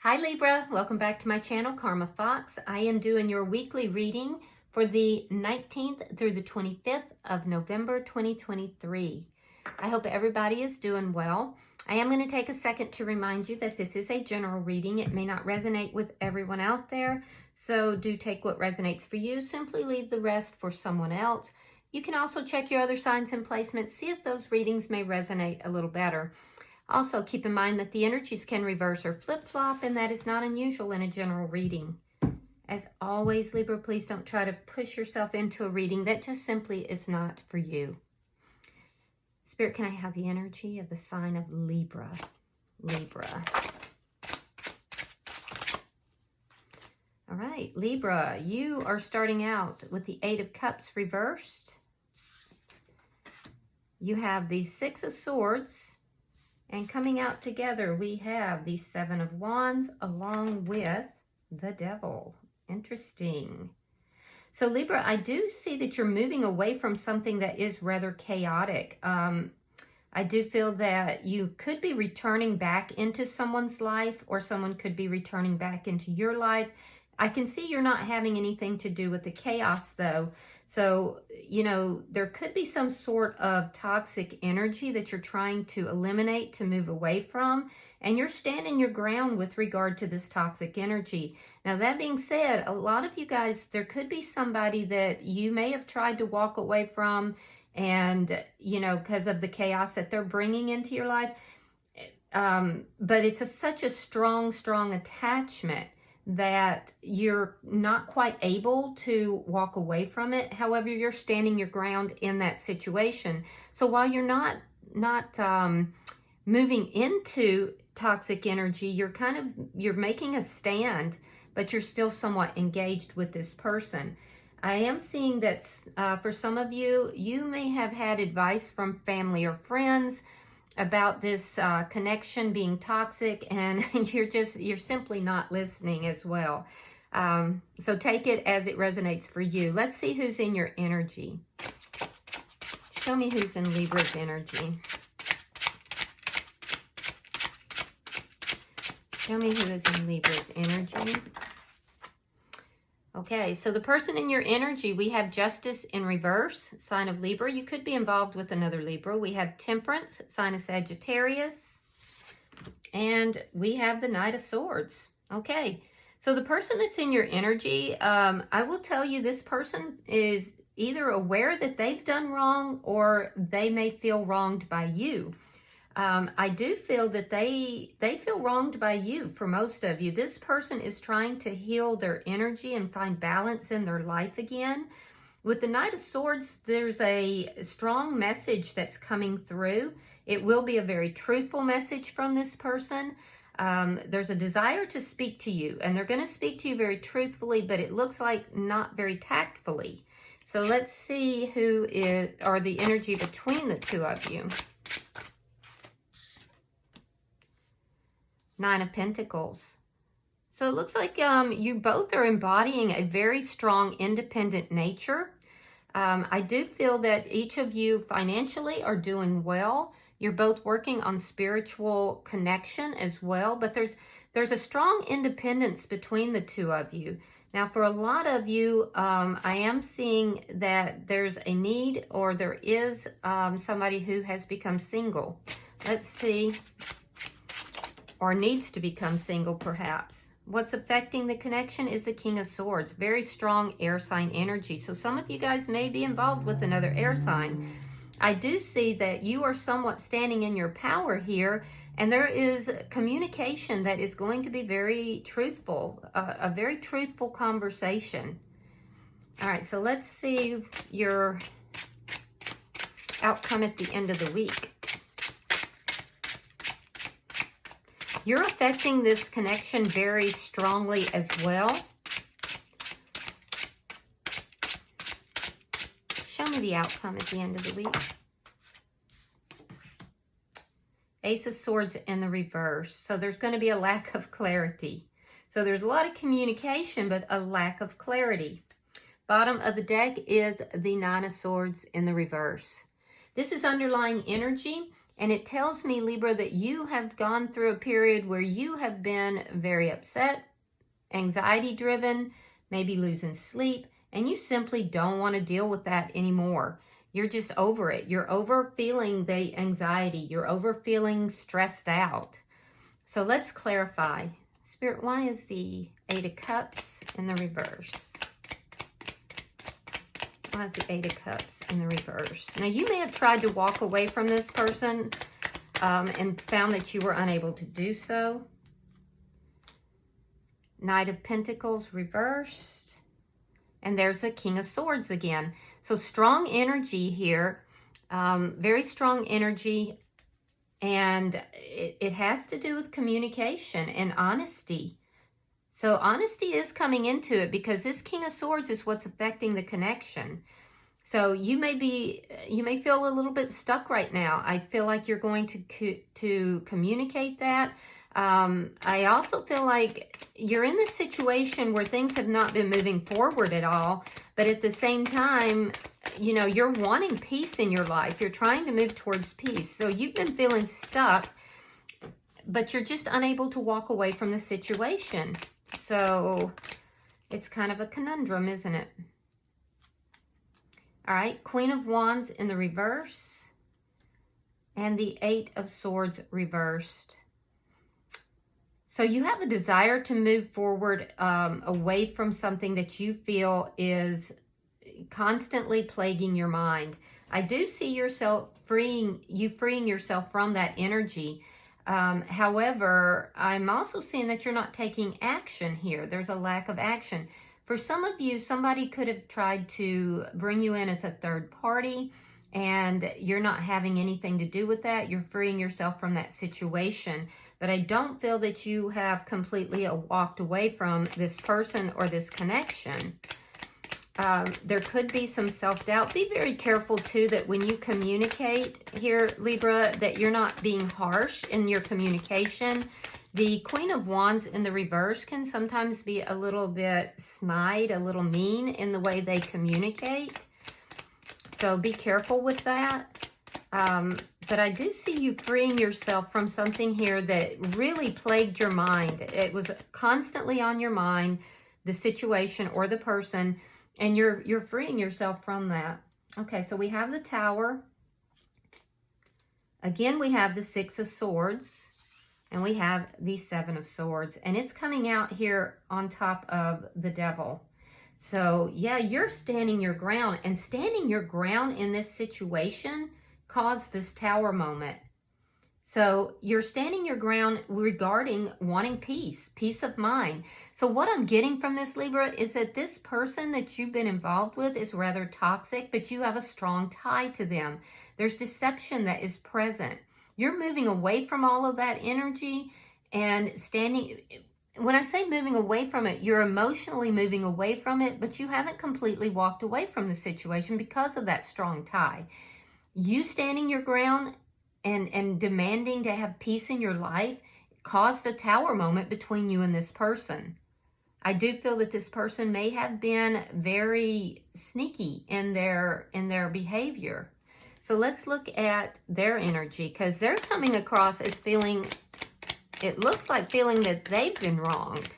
Hi Libra, welcome back to my channel, Karma Fox. I am doing your weekly reading for the 19th through the 25th of November 2023. I hope everybody is doing well. I am going to take a second to remind you that this is a general reading. It may not resonate with everyone out there, so do take what resonates for you. Simply leave the rest for someone else. You can also check your other signs and placements, see if those readings may resonate a little better. Also, keep in mind that the energies can reverse or flip-flop, and that is not unusual in a general reading. As always, Libra, please don't try to push yourself into a reading that just simply is not for you. Spirit, can I have the energy of the sign of Libra? Libra. All right, Libra, you are starting out with the Eight of Cups reversed. You have the Six of Swords. And coming out together, we have the Seven of Wands along with the Devil. Interesting. So Libra, I do see that you're moving away from something that is rather chaotic. I do feel that you could be returning back into someone's life, or someone could be returning back into your life. I can see you're not having anything to do with the chaos though. So, you know, there could be some sort of toxic energy that you're trying to eliminate, to move away from, and you're standing your ground with regard to this toxic energy. Now, that being said, a lot of you guys, there could be somebody that you may have tried to walk away from, and, you know, because of the chaos that they're bringing into your life. But it's such a strong attachment that you're not quite able to walk away from it. However, you're standing your ground in that situation. So while you're not moving into toxic energy, you're making a stand, but you're still somewhat engaged with this person. I am seeing that for some of you, you may have had advice from family or friends about this connection being toxic, and you're simply not listening as well. So take it as it resonates for you. Let's see who's in your energy. Show me who's in Libra's energy. Show me who is in Libra's energy. Okay, so the person in your energy, we have Justice in reverse, sign of Libra. You could be involved with another Libra. We have Temperance, sign of Sagittarius. And we have the Knight of Swords. Okay, so the person that's in your energy, I will tell you, this person is either aware that they've done wrong, or they may feel wronged by you. I do feel that they feel wronged by you. For most of you, this person is trying to heal their energy and find balance in their life again. With the Knight of Swords, there's a strong message that's coming through. It will be a very truthful message from this person. There's a desire to speak to you, and they're going to speak to you very truthfully, but it looks like not very tactfully. So let's see who are the energy between the two of you. Nine of Pentacles. So it looks like you both are embodying a very strong, independent nature. I do feel that each of you financially are doing well. You're both working on spiritual connection as well, but there's a strong independence between the two of you. Now, for a lot of you, I am seeing that there's a need, or there is somebody who has become single. Let's see. Or needs to become single, perhaps. What's affecting the connection is the King of Swords. Very strong air sign energy. So some of you guys may be involved with another air sign. I do see that you are somewhat standing in your power here, and there is communication that is going to be very truthful, a very truthful conversation. All right, so let's see your outcome at the end of the week. You're affecting this connection very strongly as well. Show me the outcome at the end of the week. Ace of Swords in the reverse. So there's going to be a lack of clarity. So there's a lot of communication, but a lack of clarity. Bottom of the deck is the Nine of Swords in the reverse. This is underlying energy. And it tells me, Libra, that you have gone through a period where you have been very upset, anxiety-driven, maybe losing sleep, and you simply don't want to deal with that anymore. You're just over it. You're over feeling the anxiety. You're over feeling stressed out. So let's clarify. Spirit, why is the Eight of Cups in the reverse? Why is the Eight of Cups in the reverse? Now, you may have tried to walk away from this person and found that you were unable to do so. Knight of Pentacles reversed. And there's the King of Swords again. So strong energy here, very strong energy. And it has to do with communication and honesty. So honesty is coming into it because this King of Swords is what's affecting the connection. So you may feel a little bit stuck right now. I feel like you're going to communicate that. I also feel like you're in this situation where things have not been moving forward at all, but at the same time, you know, you're wanting peace in your life. You're trying to move towards peace. So you've been feeling stuck, but you're just unable to walk away from the situation. So it's kind of a conundrum, isn't it? All right, Queen of Wands in the reverse and the Eight of Swords reversed. So you have a desire to move forward away from something that you feel is constantly plaguing your mind. I do see yourself freeing yourself from that energy. However, I'm also seeing that you're not taking action here. There's a lack of action. For some of you, somebody could have tried to bring you in as a third party, and you're not having anything to do with that. You're freeing yourself from that situation. But I don't feel that you have completely walked away from this person or this connection. There could be some self-doubt. Be very careful, too, that when you communicate here, Libra, that you're not being harsh in your communication. The Queen of Wands in the reverse can sometimes be a little bit snide, a little mean in the way they communicate. So be careful with that. But I do see you freeing yourself from something here that really plagued your mind. It was constantly on your mind, the situation or the person, and you're freeing yourself from that. Okay, so we have the Tower. Again, we have the Six of Swords. And we have the Seven of Swords. And it's coming out here on top of the Devil. So, yeah, you're standing your ground. And standing your ground in this situation caused this Tower moment. So, you're standing your ground regarding wanting peace, peace of mind. So, what I'm getting from this, Libra, is that this person that you've been involved with is rather toxic, but you have a strong tie to them. There's deception that is present. You're moving away from all of that energy and standing. When I say moving away from it, you're emotionally moving away from it, but you haven't completely walked away from the situation because of that strong tie. You standing your ground and demanding to have peace in your life caused a Tower moment between you and this person. I do feel that this person may have been very sneaky in their behavior. So let's look at their energy, because they're coming across as feeling, it looks like feeling that they've been wronged.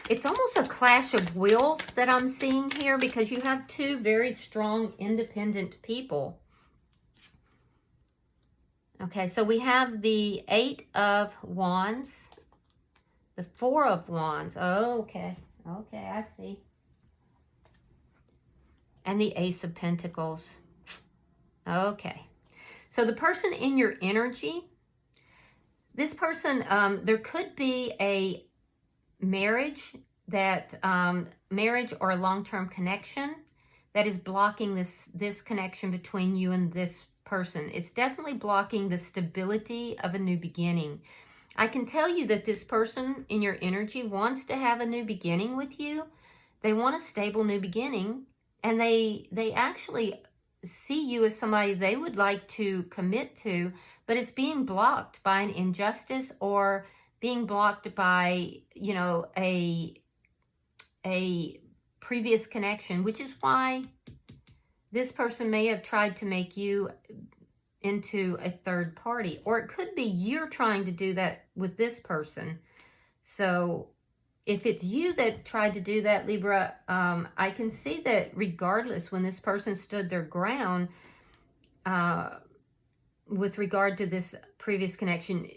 It's almost a clash of wills that I'm seeing here, because you have two very strong, independent people. Okay, so we have the Eight of Wands, the Four of Wands. Oh, okay, I see. And the Ace of Pentacles. Okay, so the person in your energy, this person, there could be a marriage or a long-term connection that is blocking this connection between you and this person. It's definitely blocking the stability of a new beginning. I can tell you that this person in your energy wants to have a new beginning with you. They want a stable new beginning, and they actually see you as somebody they would like to commit to, but it's being blocked by an injustice or being blocked by, you know, a previous connection, which is why this person may have tried to make you into a third party. Or it could be you're trying to do that with this person. So if it's you that tried to do that, Libra, I can see that regardless, when this person stood their ground with regard to this previous connection,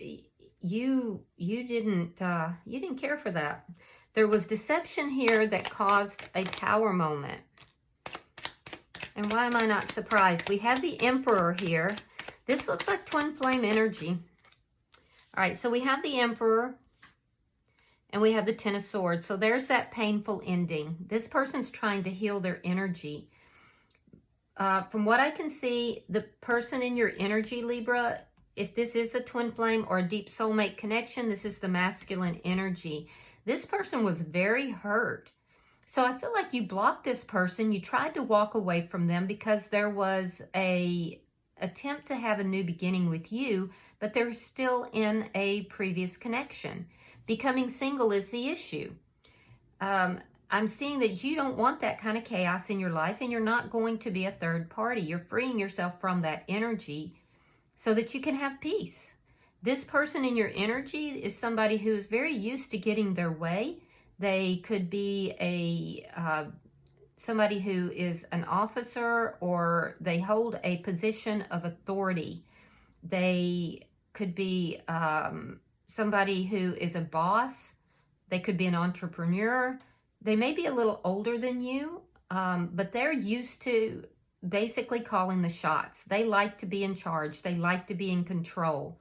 you didn't care for that. There was deception here that caused a Tower moment. And why am I not surprised? We have the Emperor here. This looks like twin flame energy. All right, so we have the Emperor and we have the Ten of Swords. So there's that painful ending. This person's trying to heal their energy. From what I can see, the person in your energy, Libra, if this is a twin flame or a deep soulmate connection, this is the masculine energy. This person was very hurt. So I feel like you blocked this person. You tried to walk away from them because there was an attempt to have a new beginning with you, but they're still in a previous connection. Becoming single is the issue. I'm seeing that you don't want that kind of chaos in your life, and you're not going to be a third party. You're freeing yourself from that energy so that you can have peace. This person in your energy is somebody who is very used to getting their way. They could be somebody who is an officer, or they hold a position of authority. They could be somebody who is a boss. They could be an entrepreneur. They may be a little older than you, but they're used to basically calling the shots. They like to be in charge. They like to be in control.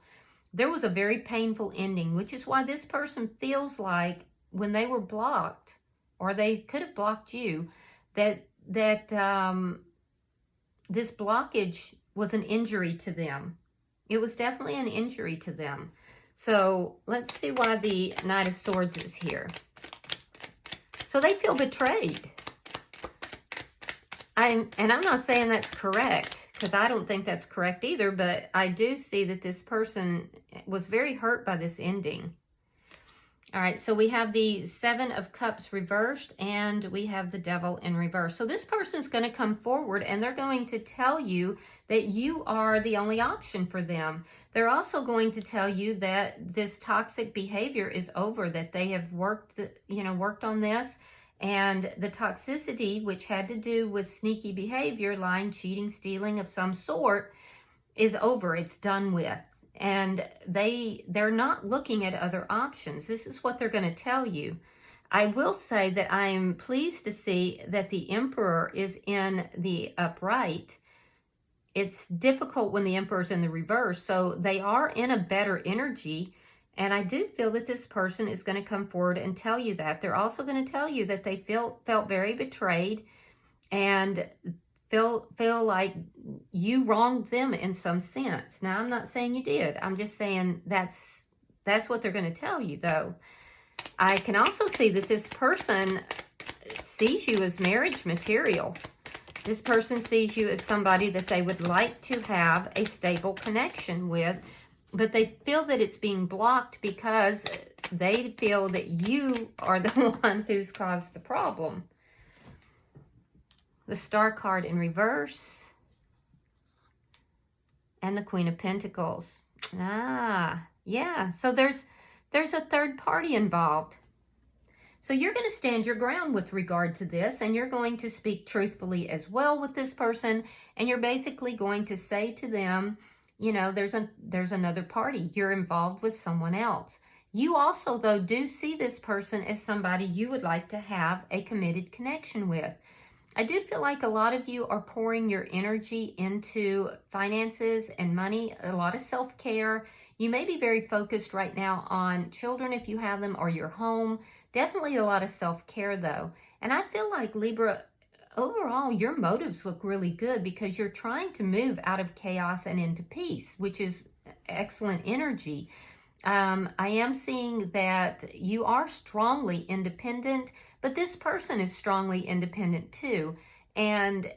There was a very painful ending, which is why this person feels like when they were blocked, or they could have blocked you, that this blockage was an injury to them. It was definitely an injury to them. So let's see why the Knight of Swords is here. So they feel betrayed. And I'm not saying that's correct, because I don't think that's correct either, but I do see that this person was very hurt by this ending. All right, so we have the Seven of Cups reversed, and we have the Devil in reverse. So this person is going to come forward, and they're going to tell you that you are the only option for them. They're also going to tell you that this toxic behavior is over, that they have worked on this, and the toxicity, which had to do with sneaky behavior, lying, cheating, stealing of some sort, is over. It's done with. And they're not looking at other options. This is what they're going to tell you. I will say that I am pleased to see that the Emperor is in the upright. It's difficult when the Emperor's in the reverse, so they are in a better energy. And I do feel that this person is going to come forward and tell you that. They're also going to tell you that they felt very betrayed and feel like you wronged them in some sense. Now, I'm not saying you did. I'm just saying that's what they're going to tell you, though. I can also see that this person sees you as marriage material. This person sees you as somebody that they would like to have a stable connection with, but they feel that it's being blocked because they feel that you are the one who's caused the problem. The Star card in reverse, and the Queen of Pentacles. Yeah, so there's a third party involved. So you're going to stand your ground with regard to this, and you're going to speak truthfully as well with this person, and you're basically going to say to them, you know, there's another party. You're involved with someone else. You also, though, do see this person as somebody you would like to have a committed connection with. I do feel like a lot of you are pouring your energy into finances and money, a lot of self-care. You may be very focused right now on children if you have them, or your home. Definitely a lot of self-care, though. And I feel like, Libra, overall, your motives look really good because you're trying to move out of chaos and into peace, which is excellent energy. I am seeing that you are strongly independent, but this person is strongly independent too. And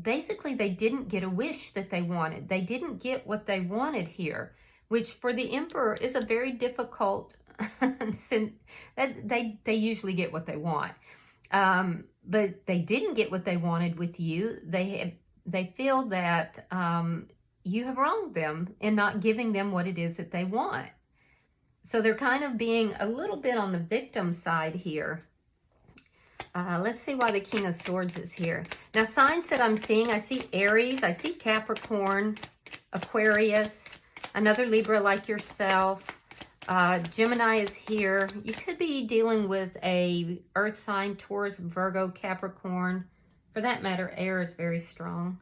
basically, they didn't get a wish that they wanted. They didn't get what they wanted here, which for the Emperor is a very difficult they usually get what they want. But they didn't get what they wanted with you. They feel that you have wronged them in not giving them what it is that they want. So they're kind of being a little bit on the victim side here. Let's see why the King of Swords is here. Now, signs that I'm seeing, I see Aries, I see Capricorn, Aquarius, another Libra like yourself. Gemini is here. You could be dealing with a earth sign, Taurus, Virgo, Capricorn. For that matter, air is very strong.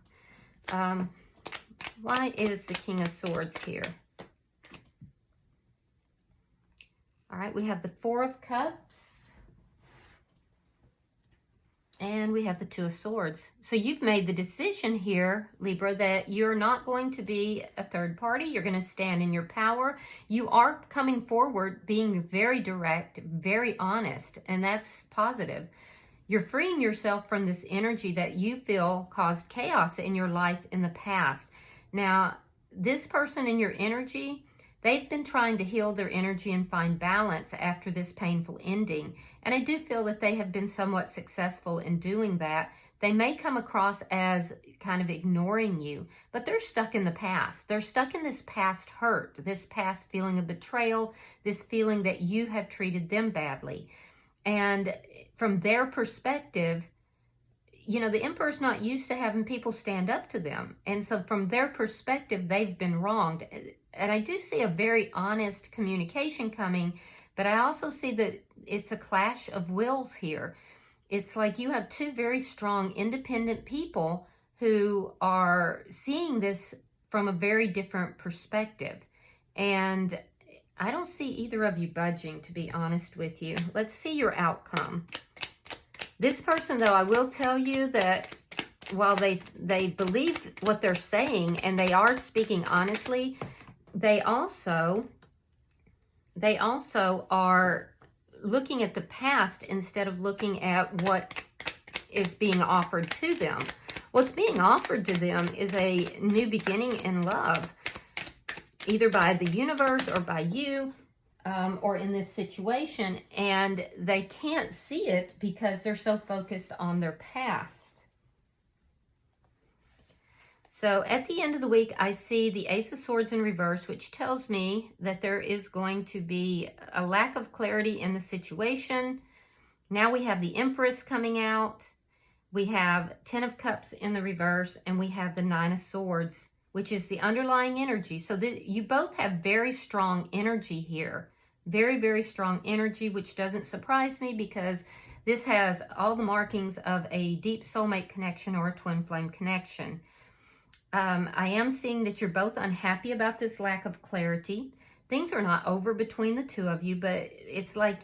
Why is the King of Swords here? All right, we have the Four of Cups. And we have the Two of Swords. So you've made the decision here, Libra, that you're not going to be a third party. You're going to stand in your power. You are coming forward, being very direct, very honest, and that's positive. You're freeing yourself from this energy that you feel caused chaos in your life in the past. Now, this person in your energy, they've been trying to heal their energy and find balance after this painful ending. And I do feel that they have been somewhat successful in doing that. They may come across as kind of ignoring you, but they're stuck in the past. They're stuck in this past hurt, this past feeling of betrayal, this feeling that you have treated them badly. And from their perspective, you know, the Emperor's not used to having people stand up to them. And so from their perspective, they've been wronged. And I do see a very honest communication coming, but I also see that it's a clash of wills here. It's like you have two very strong, independent people who are seeing this from a very different perspective. And I don't see either of you budging, to be honest with you. Let's see your outcome. This person, though, I will tell you that while they believe what they're saying and they are speaking honestly, they also are looking at the past instead of looking at what is being offered to them. What's being offered to them is a new beginning in love, either by the universe or by you, or in this situation, and they can't see it because they're so focused on their past. So at the end of the week, I see the Ace of Swords in reverse, which tells me that there is going to be a lack of clarity in the situation. Now we have the Empress coming out. We have 10 of Cups in the reverse, and we have the 9 of Swords, which is the underlying energy. So you both have very strong energy here. Very, very strong energy, which doesn't surprise me because this has all the markings of a deep soulmate connection or a twin flame connection. I am seeing that you're both unhappy about this lack of clarity. Things are not over between the two of you, but it's like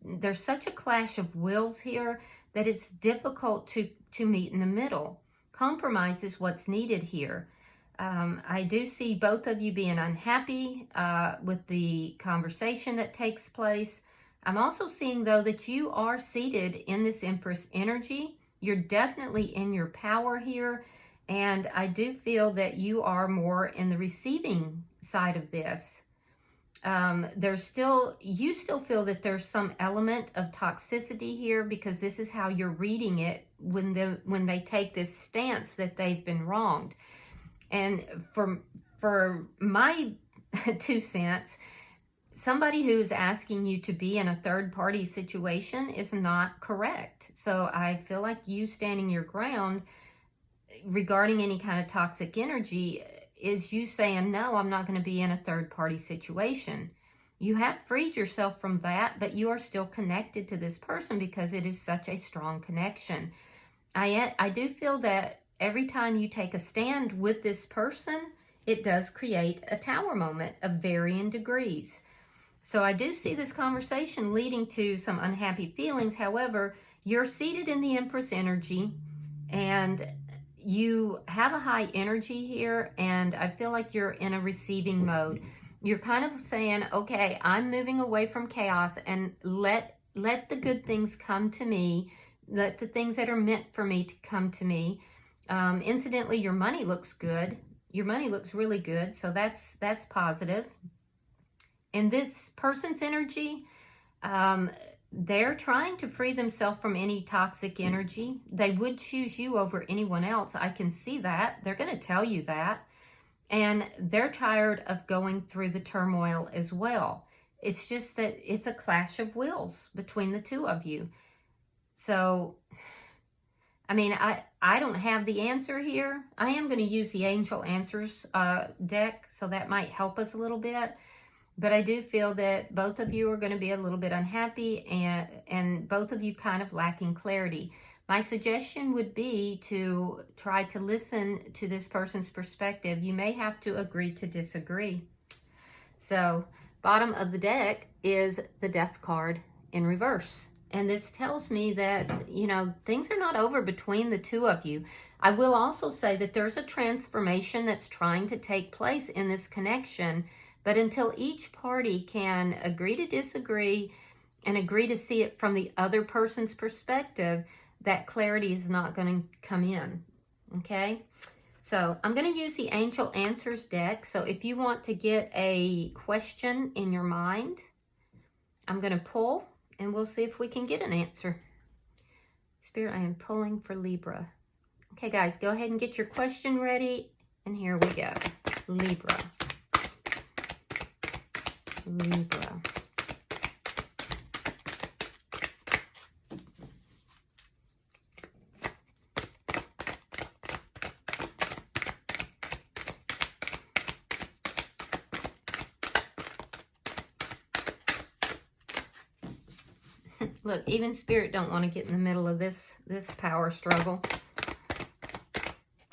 there's such a clash of wills here that it's difficult to meet in the middle. Compromise is what's needed here. I do see both of you being unhappy with the conversation that takes place. I'm also seeing, though, that you are seated in this Empress energy. You're definitely in your power here. And I do feel that you are more in the receiving side of this. You still feel that there's some element of toxicity here because this is how you're reading it when they take this stance that they've been wronged. And for my 2 cents, somebody who's asking you to be in a third-party situation is not correct. So I feel like you standing your ground regarding any kind of toxic energy is you saying, no, I'm not going to be in a third-party situation. You have freed yourself from that, but you are still connected to this person because it is such a strong connection. I do feel that every time you take a stand with this person, it does create a tower moment of varying degrees. So I do see this conversation leading to some unhappy feelings. However, you're seated in the Empress energy and you have a high energy here, and I feel like you're in a receiving mode. You're kind of saying, okay, I'm moving away from chaos and let the good things come to me. Let the things that are meant for me to come to me. Incidentally, your money looks good. Your money looks really good, so that's positive. And this person's energy, they're trying to free themselves from any toxic energy. They would choose you over anyone else. I can see that. They're going to tell you that. And they're tired of going through the turmoil as well. It's just that it's a clash of wills between the two of you. So, I mean, I don't have the answer here. I am going to use the Angel Answers deck, so that might help us a little bit. But I do feel that both of you are going to be a little bit unhappy, and both of you kind of lacking clarity. My suggestion would be to try to listen to this person's perspective. You may have to agree to disagree. So, bottom of the deck is the Death card in reverse. And this tells me that, you know, things are not over between the two of you. I will also say that there's a transformation that's trying to take place in this connection. But until each party can agree to disagree and agree to see it from the other person's perspective, that clarity is not going to come in, okay? So I'm going to use the Angel Answers deck. So if you want to get a question in your mind, I'm going to pull, and we'll see if we can get an answer. Spirit, I am pulling for Libra. Okay, guys, go ahead and get your question ready, and here we go. Libra. Libra. Look, even Spirit don't want to get in the middle of this power struggle.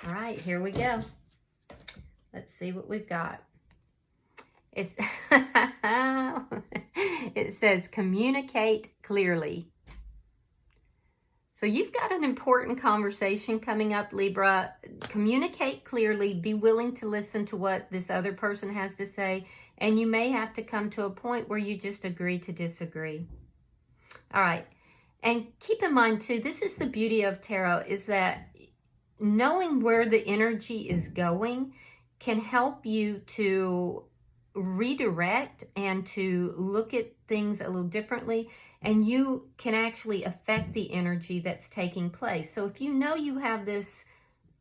All right, here we go. Let's see what we've got. It's it says communicate clearly. So you've got an important conversation coming up, Libra. Communicate clearly. Be willing to listen to what this other person has to say. And you may have to come to a point where you just agree to disagree. All right. And keep in mind, too, this is the beauty of tarot, is that knowing where the energy is going can help you to redirect and to look at things a little differently, and you can actually affect the energy that's taking place. So if you know you have this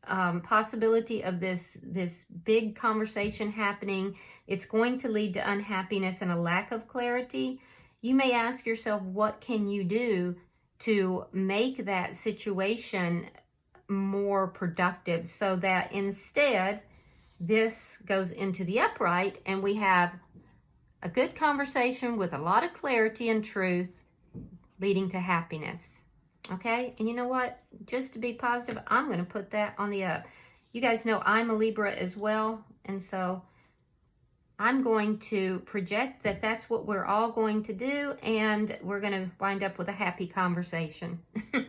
possibility of this big conversation happening, it's going to lead to unhappiness and a lack of clarity, you may ask yourself, what can you do to make that situation more productive, so that instead this goes into the upright and we have a good conversation with a lot of clarity and truth leading to happiness. Okay? And you know what? Just to be positive, I'm going to put that on the up. You guys know I'm a Libra as well, and so I'm going to project that that's what we're all going to do, and we're going to wind up with a happy conversation.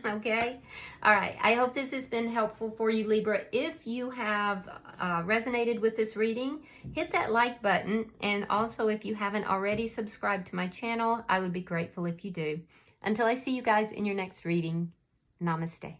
Okay? All right. I hope this has been helpful for you, Libra. If you have resonated with this reading, hit that like button. And also, if you haven't already subscribed to my channel, I would be grateful if you do. Until I see you guys in your next reading, namaste.